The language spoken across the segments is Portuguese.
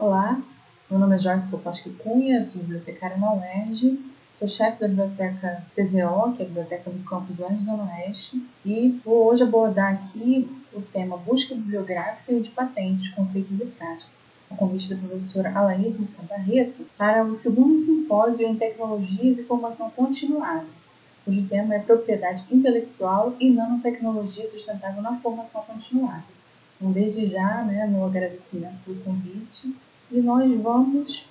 Olá, meu nome é Joyce Sotoski Cunha, sou bibliotecária na UERJ, sou chefe da biblioteca CZO, que é a biblioteca do campus UERJ Zona Oeste, e vou hoje abordar aqui o tema busca bibliográfica e de patentes, conceitos e práticas, a convite da professora Alaíde Barreto para o segundo simpósio em tecnologias e formação continuada, cujo tema é propriedade intelectual e nanotecnologia sustentável na formação continuada. Então, desde já, meu agradecimento pelo convite, e nós vamos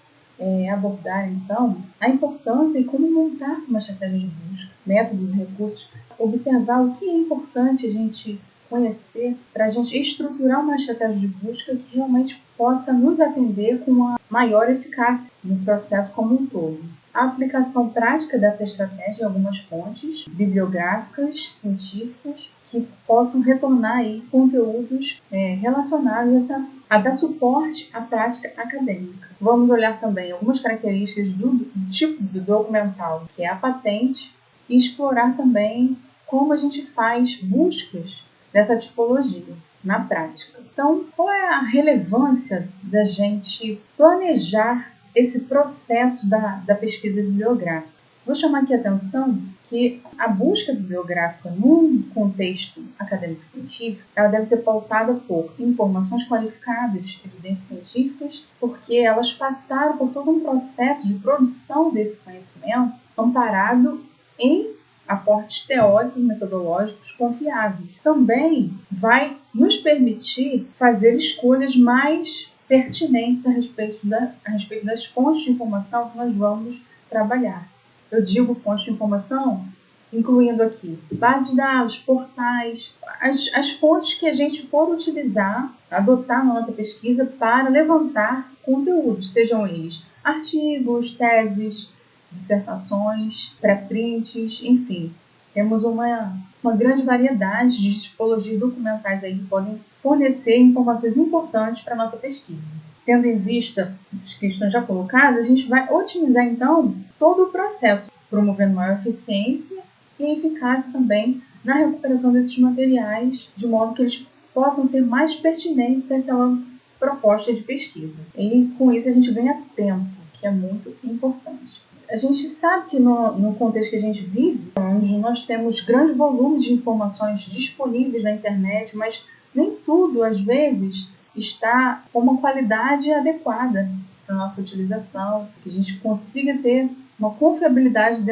abordar, então, a importância e como montar uma estratégia de busca, métodos e recursos, observar o que é importante a gente conhecer para a gente estruturar uma estratégia de busca que realmente possa nos atender com uma maior eficácia no processo como um todo. A aplicação prática dessa estratégia em algumas fontes bibliográficas, científicas, que possam retornar aí conteúdos relacionados a dar suporte à prática acadêmica. Vamos olhar também algumas características do tipo de documental, que é a patente, e explorar também como a gente faz buscas dessa tipologia na prática. Então, qual é a relevância da gente planejar esse processo da pesquisa bibliográfica? Vou chamar aqui a atenção que a busca bibliográfica num contexto acadêmico-científico, ela deve ser pautada por informações qualificadas, evidências científicas, porque elas passaram por todo um processo de produção desse conhecimento amparado em aportes teóricos, metodológicos confiáveis. Também vai nos permitir fazer escolhas mais pertinentes a respeito das fontes de informação que nós vamos trabalhar. Eu digo fontes de informação, incluindo aqui bases de dados, portais, as fontes que a gente for utilizar, adotar na nossa pesquisa para levantar conteúdos, sejam eles artigos, teses, dissertações, pré-prints, enfim. Temos uma grande variedade de tipologias documentais aí que podem fornecer informações importantes para a nossa pesquisa. Tendo em vista essas questões já colocadas, a gente vai otimizar, então, todo o processo, promovendo maior eficiência e eficácia também na recuperação desses materiais, de modo que eles possam ser mais pertinentes àquela proposta de pesquisa. E, com isso, a gente ganha tempo, que é muito importante. A gente sabe que no contexto que a gente vive, onde nós temos grande volume de informações disponíveis na internet, mas nem tudo, às vezes, está com uma qualidade adequada para a nossa utilização, que a gente consiga ter uma confiabilidade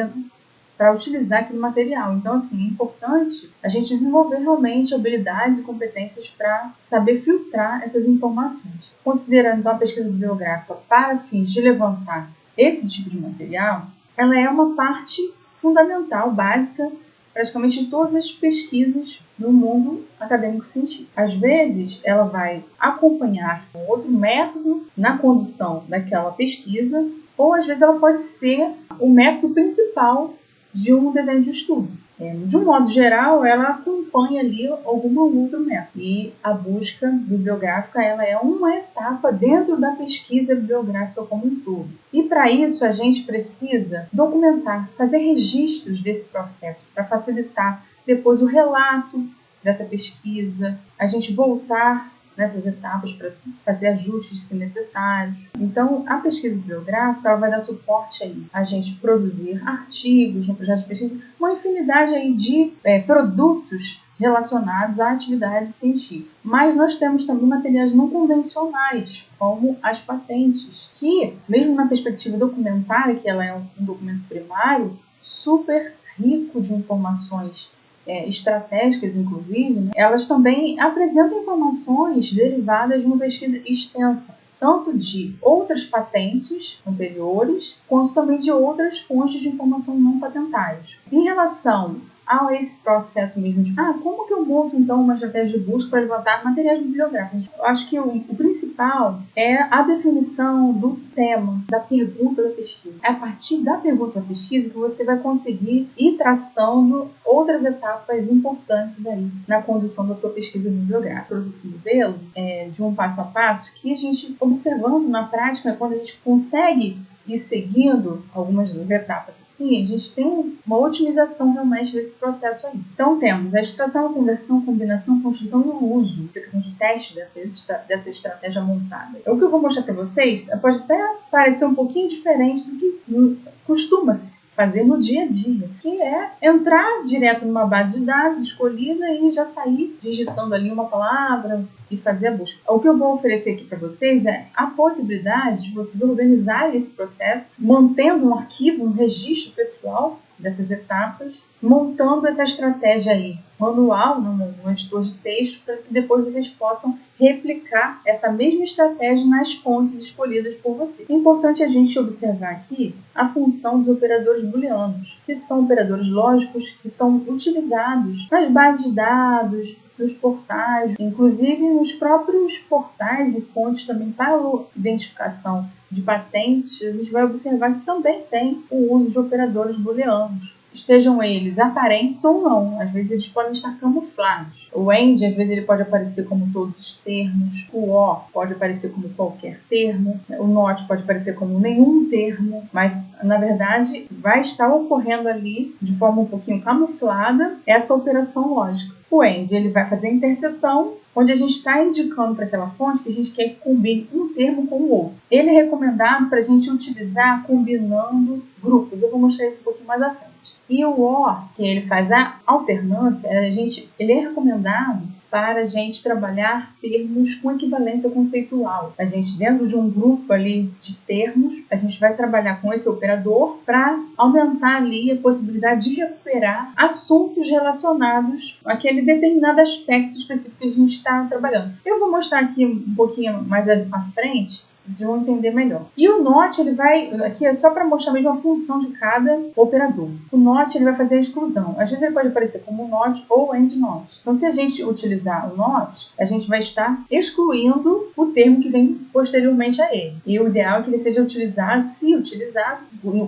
para utilizar aquele material. Então, assim, é importante a gente desenvolver realmente habilidades e competências para saber filtrar essas informações. Considerando, então, a pesquisa bibliográfica para fins de levantar esse tipo de material, ela é uma parte fundamental, básica, praticamente de todas as pesquisas no mundo acadêmico-científico. Às vezes, ela vai acompanhar um outro método na condução daquela pesquisa, ou às vezes ela pode ser o método principal de um desenho de estudo. De um modo geral, ela acompanha ali algum outro método. E a busca bibliográfica ela é uma etapa dentro da pesquisa bibliográfica como um todo. E para isso a gente precisa documentar, fazer registros desse processo para facilitar depois o relato dessa pesquisa, a gente voltar nessas etapas para fazer ajustes se necessários. Então, a pesquisa bibliográfica ela vai dar suporte aí a gente produzir artigos no projeto de pesquisa, uma infinidade aí de produtos relacionados à atividade científica. Mas nós temos também materiais não convencionais, como as patentes, que, mesmo na perspectiva documentária, que ela é um documento primário, super rico de informações estratégicas, inclusive, elas também apresentam informações derivadas de uma pesquisa extensa, tanto de outras patentes anteriores, quanto também de outras fontes de informação não patentárias. Em relação a esse processo mesmo de como que eu monto então uma estratégia de busca para levantar materiais bibliográficos? Eu acho que o principal é a definição do tema, da pergunta da pesquisa. É a partir da pergunta da pesquisa que você vai conseguir ir traçando outras etapas importantes aí na condução da tua pesquisa bibliográfica. Eu trouxe esse modelo de um passo a passo que a gente, observando na prática, quando a gente consegue ir seguindo algumas das etapas assim, a gente tem uma otimização realmente desse processo aí. Então temos a extração, a conversão, a combinação, a construção e o uso, aplicação de testes dessa estratégia montada. O que eu vou mostrar para vocês pode até parecer um pouquinho diferente do que costuma-se fazer no dia a dia, que é entrar direto numa base de dados escolhida e já sair digitando ali uma palavra e fazer a busca. O que eu vou oferecer aqui para vocês é a possibilidade de vocês organizarem esse processo, mantendo um arquivo, um registro pessoal dessas etapas, montando essa estratégia aí manual no editor de texto, para que depois vocês possam replicar essa mesma estratégia nas fontes escolhidas por você. É importante a gente observar aqui a função dos operadores booleanos, que são operadores lógicos que são utilizados nas bases de dados, nos portais, inclusive nos próprios portais e fontes também para a identificação de patentes. A gente vai observar que também tem o uso de operadores booleanos, estejam eles aparentes ou não. Às vezes eles podem estar camuflados. O AND, às vezes, ele pode aparecer como todos os termos. O OR pode aparecer como qualquer termo. O NOT pode aparecer como nenhum termo. Mas, na verdade, vai estar ocorrendo ali, de forma um pouquinho camuflada, essa operação lógica. O AND, ele vai fazer a interseção, onde a gente está indicando para aquela fonte que a gente quer que combine um termo com o outro. Ele é recomendado para a gente utilizar combinando grupos. Eu vou mostrar isso um pouquinho mais à frente. E o OR, que ele faz a alternância, ele é recomendado para a gente trabalhar termos com equivalência conceitual. A gente, dentro de um grupo ali de termos, a gente vai trabalhar com esse operador para aumentar ali a possibilidade de recuperar assuntos relacionados àquele determinado aspecto específico que a gente está trabalhando. Eu vou mostrar aqui um pouquinho mais à frente, vocês vão entender melhor. E o NOT, ele vai... Aqui é só para mostrar mesmo a função de cada operador. O NOT, ele vai fazer a exclusão. Às vezes ele pode aparecer como NOT ou AND NOT. Então, se a gente utilizar o NOT, a gente vai estar excluindo o termo que vem posteriormente a ele. E o ideal é que ele seja utilizado, se utilizado,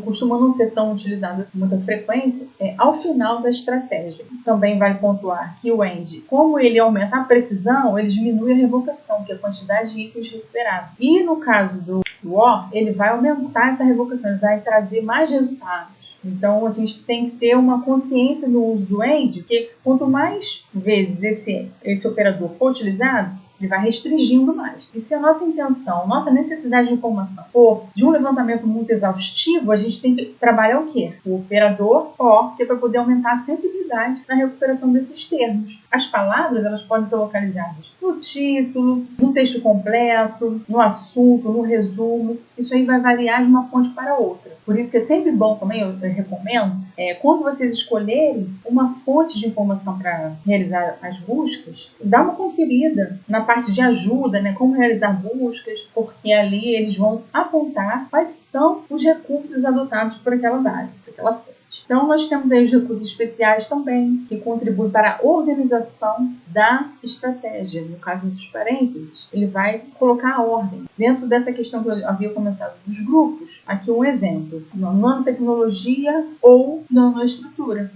costuma não ser tão utilizado com muita frequência, ao final da estratégia. Também vale pontuar que o AND, como ele aumenta a precisão, ele diminui a revocação, que é a quantidade de itens recuperados. E no caso do OR, ele vai aumentar essa revocação, ele vai trazer mais resultados. Então, a gente tem que ter uma consciência no uso do AND, porque quanto mais vezes esse operador for utilizado, ele vai restringindo mais. E se a nossa intenção, nossa necessidade de informação for de um levantamento muito exaustivo, a gente tem que trabalhar o quê? O operador OR, que é para poder aumentar a sensibilidade na recuperação desses termos. As palavras, elas podem ser localizadas no título, no texto completo, no assunto, no resumo. Isso aí vai variar de uma fonte para outra. Por isso que é sempre bom também, eu recomendo, quando vocês escolherem uma fonte de informação para realizar as buscas, dá uma conferida na parte de ajuda, né, como realizar buscas, porque ali eles vão apontar quais são os recursos adotados por aquela base, por aquela fonte. Então, nós temos aí os recursos especiais também, que contribuem para a organização da estratégia. No caso dos parênteses, ele vai colocar a ordem. Dentro dessa questão que eu havia comentado dos grupos, aqui um exemplo: nanotecnologia ou nanoestrutura.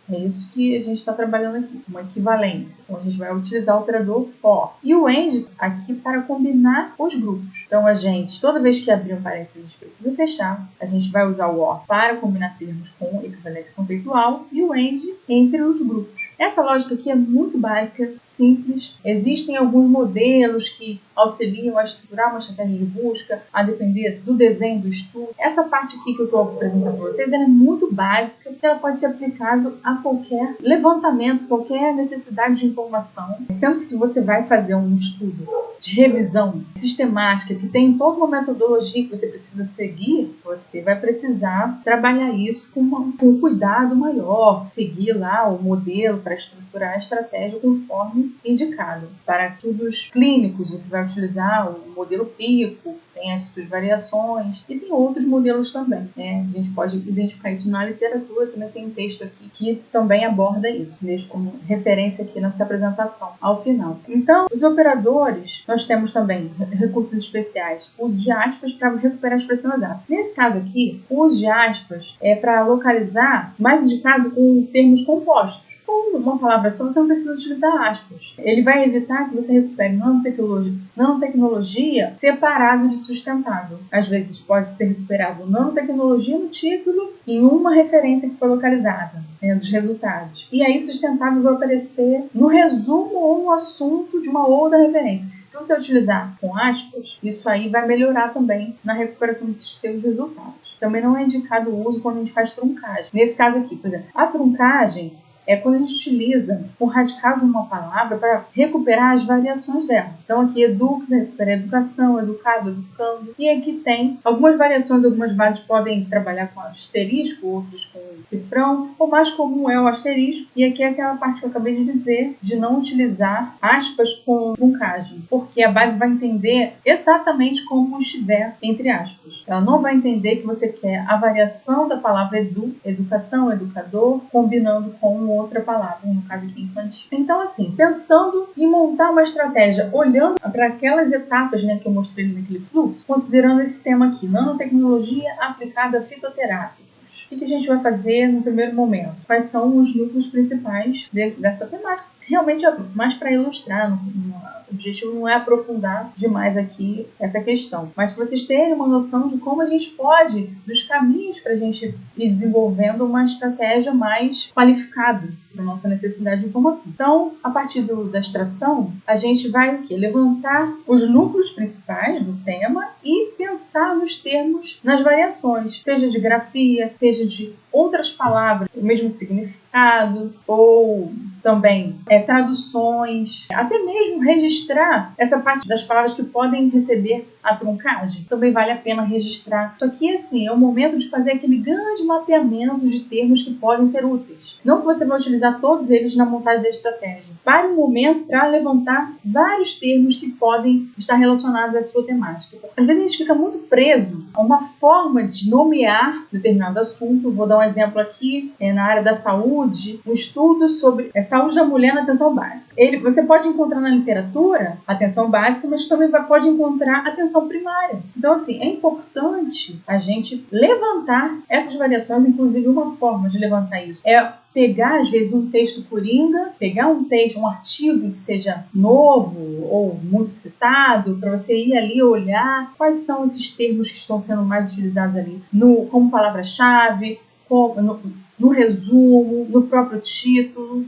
É isso que a gente está trabalhando aqui, uma equivalência. Então, a gente vai utilizar o operador OR. E o AND aqui para combinar os grupos. Então, a gente, toda vez que abrir um parênteses, a gente precisa fechar. A gente vai usar o OR para combinar termos com equivalência conceitual e o AND entre os grupos. Essa lógica aqui é muito básica, simples. Existem alguns modelos que auxiliam a estruturar uma estratégia de busca, a depender do desenho do estudo. Essa parte aqui que eu estou apresentando para vocês, ela é muito básica, porque ela pode ser aplicada a qualquer levantamento, qualquer necessidade de informação. Sendo que se você vai fazer um estudo de revisão sistemática, que tem toda uma metodologia que você precisa seguir, você vai precisar trabalhar isso com um cuidado maior, seguir lá o modelo para estruturar a estratégia conforme indicado. Para estudos clínicos, você vai utilizar o modelo PICO, tem as suas variações e tem outros modelos também. A gente pode identificar isso na literatura, também tem um texto aqui que também aborda isso. Deixo como referência aqui nessa apresentação ao final. Então, os operadores, nós temos também recursos especiais, uso de aspas para recuperar a expressão exata. Nesse caso aqui, o uso de aspas é para localizar, mais indicado com termos compostos. Com uma palavra só, você não precisa utilizar aspas. Ele vai evitar que você recupere nanotecnologia separado de sustentável. Às vezes pode ser recuperado nanotecnologia no título em uma referência que foi localizada, né, dos resultados. E aí sustentável vai aparecer no resumo ou no assunto de uma outra referência. Se você utilizar com aspas, isso aí vai melhorar também na recuperação desses teus resultados. Também não é indicado o uso quando a gente faz truncagem. Nesse caso aqui, por exemplo, a truncagem é quando a gente utiliza o radical de uma palavra para recuperar as variações dela. Então aqui educa, recupera educação, educado, educando. E aqui tem algumas variações, algumas bases podem trabalhar com asterisco, outras com cifrão. O mais comum é o asterisco. E aqui é aquela parte que eu acabei de dizer, de não utilizar aspas com truncagem, porque a base vai entender exatamente como estiver entre aspas. Ela não vai entender que você quer a variação da palavra educação, educador, combinando com outra palavra, no caso aqui infantil. Então, assim, pensando em montar uma estratégia, olhando para aquelas etapas, né, que eu mostrei naquele fluxo, considerando esse tema aqui, nanotecnologia aplicada a fitoterápicos. O que a gente vai fazer no primeiro momento? Quais são os núcleos principais dessa temática? Realmente é mais para ilustrar, o objetivo não é aprofundar demais aqui essa questão, mas para vocês terem uma noção de como a gente pode, dos caminhos para a gente ir desenvolvendo uma estratégia mais qualificada para a nossa necessidade de informação. Então, a partir da extração, a gente vai o quê? Levantar os núcleos principais do tema e pensar nos termos, nas variações, seja de grafia, seja de outras palavras, o mesmo significado, ou também traduções, até mesmo registrar essa parte das palavras que podem receber a truncagem. Também vale a pena registrar. Isso aqui, assim, é o momento de fazer aquele grande mapeamento de termos que podem ser úteis. Não que você vai utilizar todos eles na montagem da estratégia. Pare um momento para levantar vários termos que podem estar relacionados à sua temática. Às vezes a gente fica muito preso a uma forma de nomear determinado assunto. Vou dar um exemplo aqui, na área da saúde, um estudo sobre saúde da mulher na atenção básica. Você pode encontrar na literatura atenção básica, mas também pode encontrar atenção primária. Então, assim, é importante a gente levantar essas variações, inclusive uma forma de levantar isso é pegar, às vezes, um texto coringa, pegar um artigo que seja novo ou muito citado, para você ir ali olhar quais são esses termos que estão sendo mais utilizados ali como palavra-chave, no resumo, no próprio título,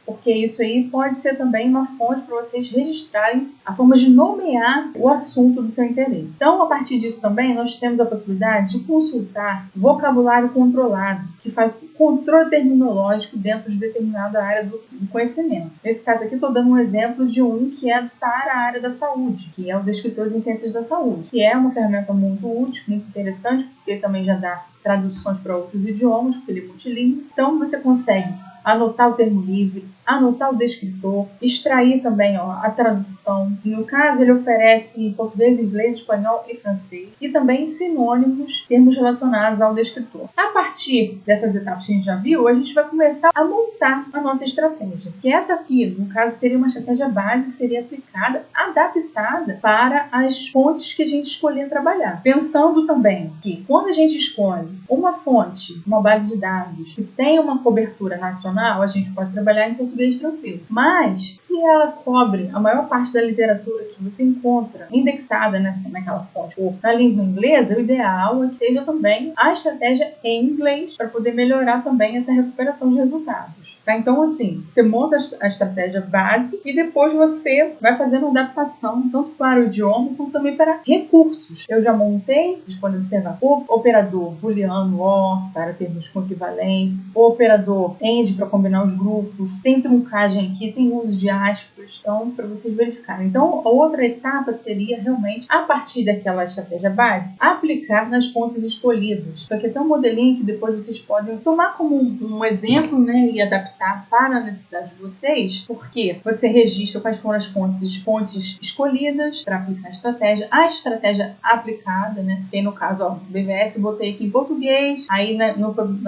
porque isso aí pode ser também uma fonte para vocês registrarem a forma de nomear o assunto do seu interesse. Então, a partir disso também, nós temos a possibilidade de consultar vocabulário controlado, que faz controle terminológico dentro de determinada área do conhecimento. Nesse caso aqui, estou dando um exemplo de um que é para a área da saúde, que é o Descritores em Ciências da Saúde, que é uma ferramenta muito útil, muito interessante, porque também já dá traduções para outros idiomas, porque ele é multilíngue. Então, você consegue anotar o termo livre, anotar o descritor, extrair também a tradução. No caso, ele oferece português, inglês, espanhol e francês, e também sinônimos, termos relacionados ao descritor. A partir dessas etapas que a gente já viu, a gente vai começar a montar a nossa estratégia. Que essa aqui, no caso, seria uma estratégia básica que seria aplicada, adaptada para as fontes que a gente escolher trabalhar. Pensando também que quando a gente escolhe uma fonte, uma base de dados que tem uma cobertura nacional, a gente pode trabalhar em português tranquilo. Mas, se ela cobre a maior parte da literatura que você encontra indexada naquela fonte ou na língua inglesa, o ideal é que seja também a estratégia em inglês para poder melhorar também essa recuperação de resultados. Tá? Então, assim, você monta a estratégia base e depois você vai fazendo adaptação tanto para o idioma quanto também para recursos. Eu já montei, vocês podem observar, o operador booleano OR para termos com equivalência, o operador AND para combinar os grupos, tem truncagem aqui, tem uso de aspas, então, para vocês verificarem. Então, a outra etapa seria realmente, a partir daquela estratégia base, aplicar nas fontes escolhidas. Isso aqui é até um modelinho que depois vocês podem tomar como um exemplo, né, e adaptar para a necessidade de vocês, porque você registra quais foram as fontes escolhidas para aplicar a estratégia aplicada, né, tem no caso, BVS, eu botei aqui em português, aí na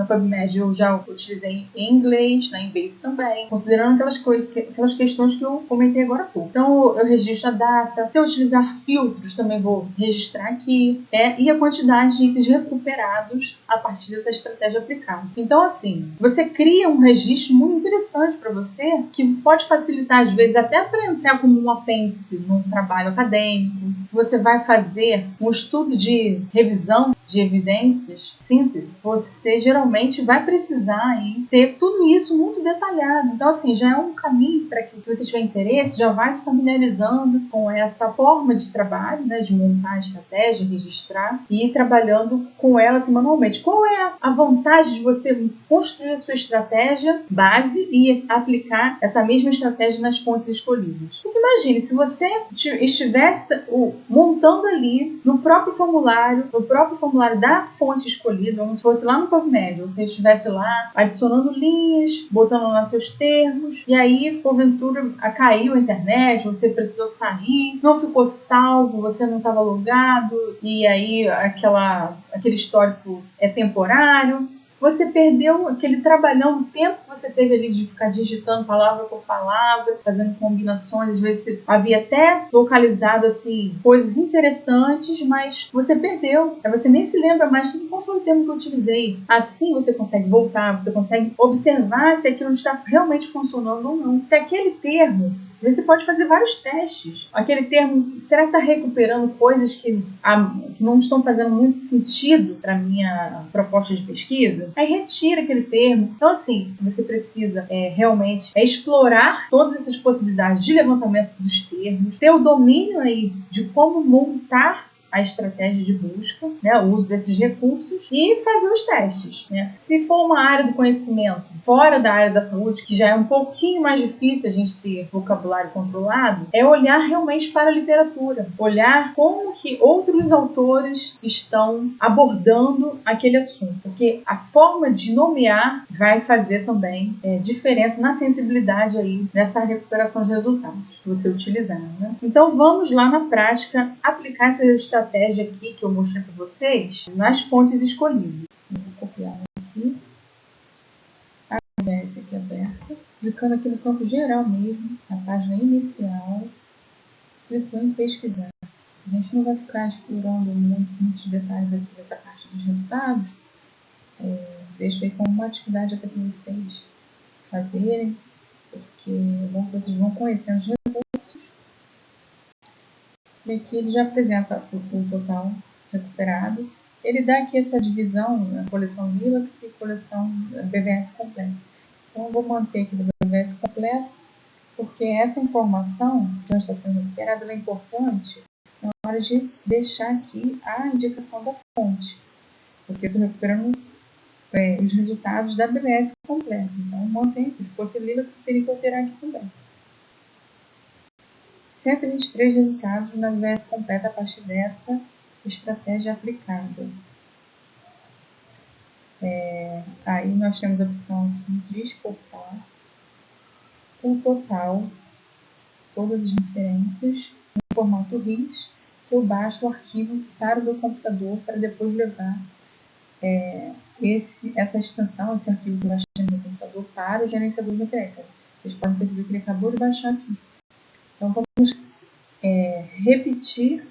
PubMed eu já utilizei em inglês, na Embase também, considerando aquelas questões que eu comentei agora há pouco. Então, eu registro a data. Se eu utilizar filtros, também vou registrar aqui. E a quantidade de itens recuperados a partir dessa estratégia aplicada. Então, assim, você cria um registro muito interessante para você, que pode facilitar, às vezes, até para entrar como um apêndice num trabalho acadêmico. Se você vai fazer um estudo de revisão de evidências, síntese, você geralmente vai precisar aí ter tudo isso muito detalhado. Então, assim, já é um caminho para que, se você tiver interesse, já vai se familiarizando com essa forma de trabalho, né, de montar a estratégia, registrar e ir trabalhando com elas manualmente. Qual é a vantagem de você construir a sua estratégia base e aplicar essa mesma estratégia nas fontes escolhidas? Porque imagine, se você estivesse montando ali no próprio formulário da fonte escolhida, como se fosse lá no PubMed, você estivesse lá adicionando linhas, botando lá seus termos, e aí, porventura, caiu a internet, você precisou sair, não ficou salvo, você não estava logado, e aí aquele histórico é temporário. Você perdeu aquele trabalhão, o tempo que você teve ali de ficar digitando palavra por palavra, fazendo combinações, às vezes havia até localizado assim coisas interessantes, mas você perdeu. Você nem se lembra mais de qual foi o termo que eu utilizei. Assim você consegue voltar, você consegue observar se aquilo está realmente funcionando ou não. Se aquele termo, você pode fazer vários testes. Aquele termo, será que está recuperando coisas que não estão fazendo muito sentido para a minha proposta de pesquisa? Aí retira aquele termo. Então, assim, você precisa realmente explorar todas essas possibilidades de levantamento dos termos, ter o domínio aí de como montar a estratégia de busca, né, o uso desses recursos e fazer os testes, né? Se for uma área do conhecimento fora da área da saúde, que já é um pouquinho mais difícil a gente ter vocabulário controlado, é olhar realmente para a literatura, olhar como que outros autores estão abordando aquele assunto, porque a forma de nomear vai fazer também diferença na sensibilidade aí dessa recuperação de resultados que você utilizar, né? Então vamos lá na prática aplicar essa estratégia aqui que eu mostrei para vocês nas fontes escolhidas. Vou copiar aqui. Esse aqui aberto, clicando aqui no campo geral mesmo, na página inicial, clicou em pesquisar. A gente não vai ficar explorando muitos detalhes aqui dessa parte dos resultados. Deixo aí como uma atividade até para vocês fazerem, porque é bom que vocês vão conhecendo os recursos. E aqui ele já apresenta o total recuperado. Ele dá aqui essa divisão, a coleção Lilacs e coleção BVS completa. Então, eu vou manter aqui do BVS completo, porque essa informação de onde está sendo recuperada é importante na hora de deixar aqui a indicação da fonte, porque eu estou recuperando os resultados da BVS completa. Então, mantém aqui. Se fosse Lilacs, você teria que alterar aqui também. 123 resultados na BVS completa a partir dessa estratégia aplicada. Aí nós temos a opção aqui de exportar o total, todas as referências, em formato RIS, que eu baixo o arquivo para o meu computador para depois levar essa extensão, esse arquivo que eu baixei no meu computador para o gerenciador de referência. Vocês podem perceber que ele acabou de baixar aqui. Então vamos repetir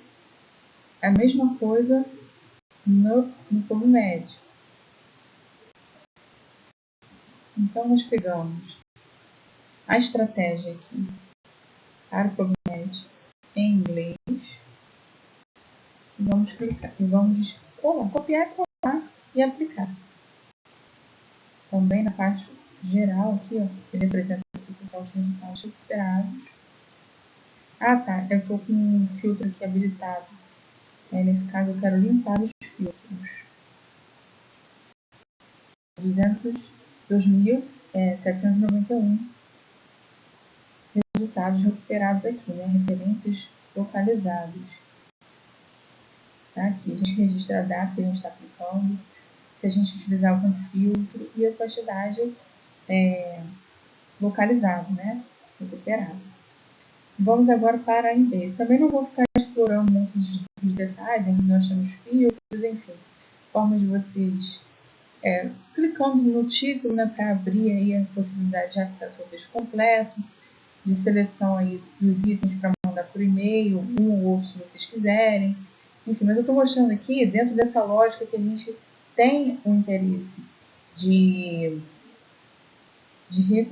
a mesma coisa no PubMed. Então nós pegamos a estratégia aqui para o PubMed em inglês e vamos clicar e vamos copiar e colar e aplicar. Também na parte geral aqui, ele apresenta aqui o total de resultados recuperados. Tá, eu estou com um filtro aqui habilitado. Nesse caso eu quero limpar os filtros. 2.791 resultados recuperados aqui, né? Referências localizadas. Tá? Aqui a gente registra a data que a gente está aplicando, se a gente utilizar algum filtro e a quantidade localizada, né? Recuperada. Vamos agora para a Embase. Também não vou ficar explorando muitos dos detalhes, em que nós temos filtros, enfim, formas de vocês clicando no título, né, para abrir aí a possibilidade de acesso ao texto completo, de seleção aí dos itens para mandar por e-mail, um ou outro se vocês quiserem. Enfim, mas eu estou mostrando aqui, dentro dessa lógica que a gente tem o interesse de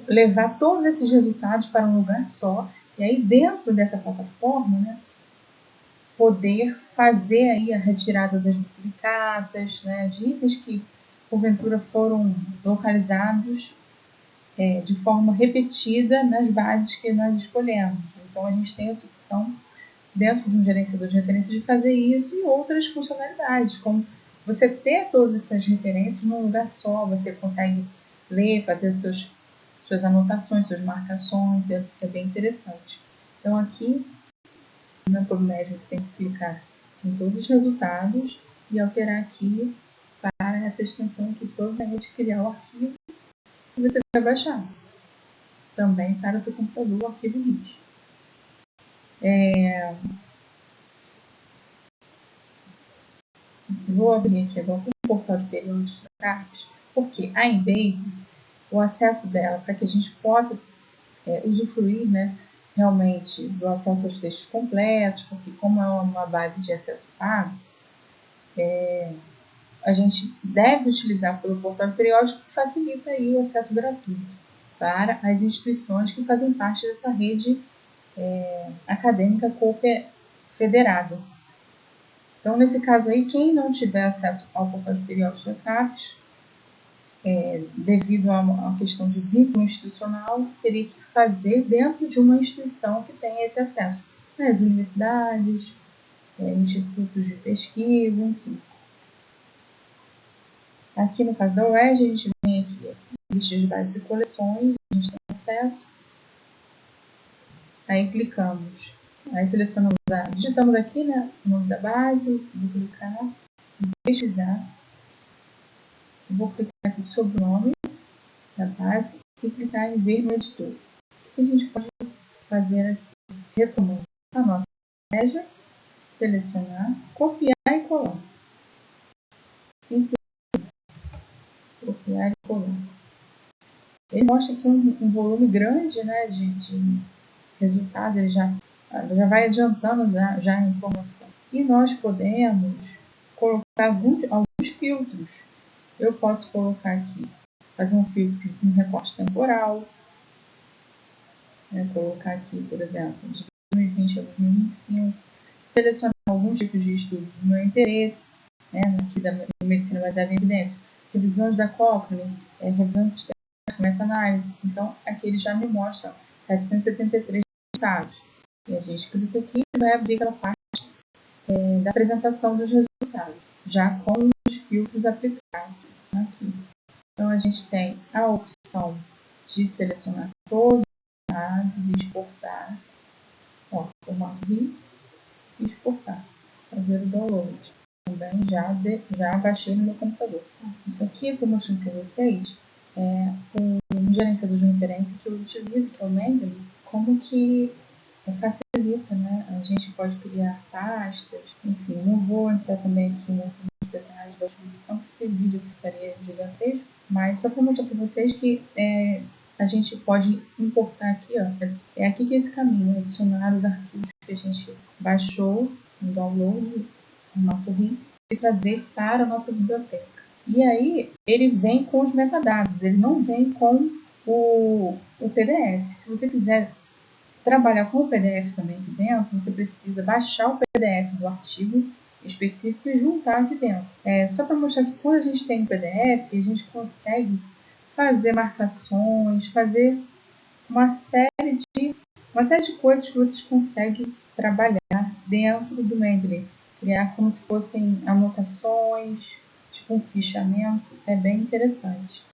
levar todos esses resultados para um lugar só, e aí dentro dessa plataforma, né, poder fazer aí a retirada das duplicatas, né, de itens que porventura foram localizados de forma repetida nas bases que nós escolhemos. Então a gente tem essa opção dentro de um gerenciador de referências de fazer isso e outras funcionalidades, como você ter todas essas referências num lugar só, você consegue ler, fazer suas anotações, suas marcações, é bem interessante. Então aqui na PubMed você tem que clicar em todos os resultados e alterar aqui para essa extensão aqui PubMed criar o arquivo que você vai baixar. Também para o seu computador o arquivo RIS. Vou abrir aqui agora o portal de períodos da CAPES, porque a Embase, o acesso dela para que a gente possa usufruir, né, realmente do acesso aos textos completos, porque como é uma base de acesso pago, a gente deve utilizar pelo portal periódico que facilita aí o acesso gratuito para as instituições que fazem parte dessa rede acadêmica federada. Então, nesse caso aí, quem não tiver acesso ao portal de periódicos da CAPES, devido a uma questão de vínculo institucional, teria que fazer dentro de uma instituição que tenha esse acesso. As universidades, institutos de pesquisa, enfim. Aqui no caso da UERJ, a gente vem aqui, listas de bases e coleções, a gente tem acesso. Aí clicamos, aí selecionamos digitamos aqui, né, o nome da base, vou clicar, pesquisar. Vou clicar aqui sobre o nome da base e clicar em ver no editor. O que a gente pode fazer aqui? Retomando a nossa estratégia, selecionar, copiar e colar. Simples. Copiar e colar. Ele mostra aqui um volume grande, né, de resultados, ele já vai adiantando já a informação. E nós podemos colocar alguns filtros. Eu posso colocar aqui, fazer um filtro com recorte temporal, colocar aqui, por exemplo, de 2020 a 2025, selecionar alguns tipos de estudos do meu interesse, aqui da medicina baseada em evidência, revisões da Cochrane, revisões sistemáticas, meta-análise. Então, aqui ele já me mostra 773 resultados. E a gente clica aqui e vai abrir aquela parte da apresentação dos resultados, já com os filtros aplicados aqui. Então, a gente tem a opção de selecionar todos os dados e exportar, formato RIS, e exportar, fazer o download. Também já baixei no meu computador. Isso aqui eu estou mostrando para vocês um gerenciador de referência que eu utilizo, que é o Mendeley, como que facilita, né? A gente pode criar pastas, enfim, não vou entrar também aqui nos detalhes da utilização, que esse vídeo ficaria gigantesco, mas só para mostrar para vocês que a gente pode importar aqui, é aqui que é esse caminho, adicionar os arquivos que a gente baixou no download, formato RIS, e trazer para a nossa biblioteca. E aí, ele vem com os metadados, ele não vem com o PDF. Se você quiser trabalhar com o PDF também aqui dentro, você precisa baixar o PDF do artigo específico e juntar aqui dentro. Só para mostrar que quando a gente tem o PDF, a gente consegue fazer marcações, fazer uma série de coisas que vocês conseguem trabalhar dentro do Mendeley. Criar como se fossem anotações, tipo um fichamento, é bem interessante.